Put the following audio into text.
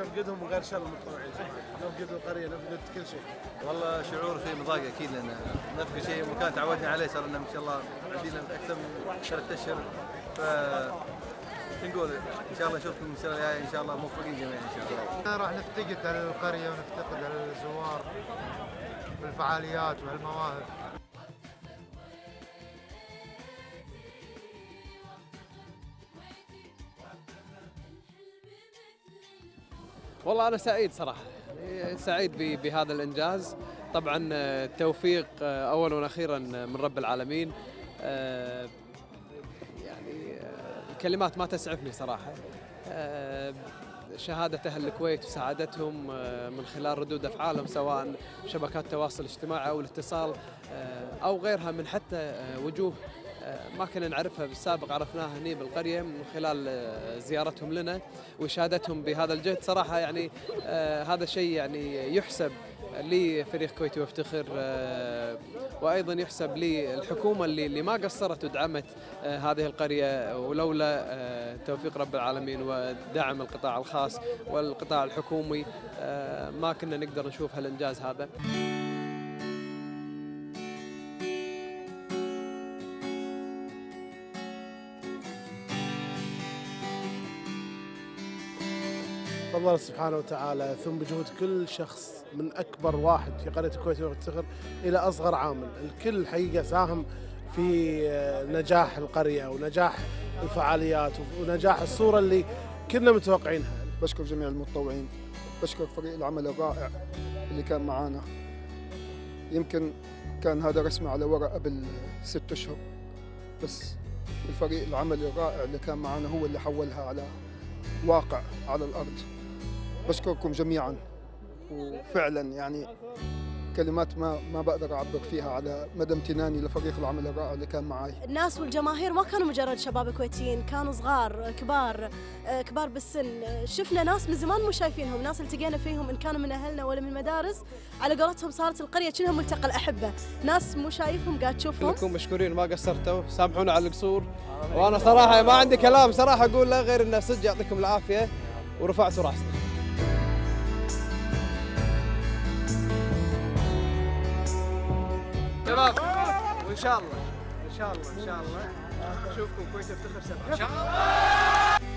نفقدهم وغير شر المتطوعين، نفقد القريه، نفقد كل شيء. والله شعور فيه مضايق اكيد، لان نفقد شيء مكان تعودنا عليه، صار لنا ان شاء الله عندنا اكثر من 3 اشهر. ف نقول ان شاء الله نشوفكم السنه الجايه ان شاء الله موفقين جميعا ان شاء الله. راح نفتقد على القريه ونفتقد على الزوار والفعاليات والمواهب. والله أنا سعيد صراحة، سعيد بهذا الإنجاز. طبعا التوفيق أولا وأخيرا من رب العالمين. يعني الكلمات ما تسعفني صراحة. شهادة أهل الكويت وسعادتهم من خلال ردود أفعالهم، سواء شبكات التواصل الاجتماعي أو الاتصال أو غيرها من حتى وجوه ما كنا نعرفها بالسابق، عرفناها هني بالقرية من خلال زيارتهم لنا وإشادتهم بهذا الجهد. صراحة يعني هذا شيء يعني يحسب لفريق كويتي وافتخر، وأيضا يحسب للحكومة اللي ما قصرت ودعمت هذه القرية، ولولا توفيق رب العالمين ودعم القطاع الخاص والقطاع الحكومي ما كنا نقدر نشوف هالإنجاز هذا. فضل الله سبحانه وتعالى ثم بجهود كل شخص من أكبر واحد في قرية الكويت وافتخر إلى أصغر عامل، الكل الحقيقة ساهم في نجاح القرية ونجاح الفعاليات ونجاح الصورة اللي كنا متوقعينها. بشكر جميع المتطوعين، بشكر فريق العمل الرائع اللي كان معانا. يمكن كان هذا رسمه على ورق قبل 6 أشهر، بس الفريق العمل الرائع اللي كان معانا هو اللي حولها على واقع على الأرض. بشكركم جميعا، وفعلا يعني كلمات ما بقدر أعبر فيها على مدى امتناني لفريق العمل الرائع اللي كان معي. الناس والجماهير ما كانوا مجرد شباب كويتيين، كانوا صغار كبار بالسن. شفنا ناس من زمان مو شايفينهم، ناس التقينا فيهم إن كانوا من أهلنا ولا من المدارس. على قولتهم صارت القرية كأنها ملتقى الأحبة، ناس مو شايفهم قاعد تشوفهم. كلكم مشكورين، ما قصرتوا، سامحونا على القصور. وأنا صراحة ما عندي كلام صراحة أقول له غير إنه صدق يعطيكم العافية ورفعتوا راسنا. شباب وإن شاء الله نشوفكم كويت افتخر 7 إن شاء الله.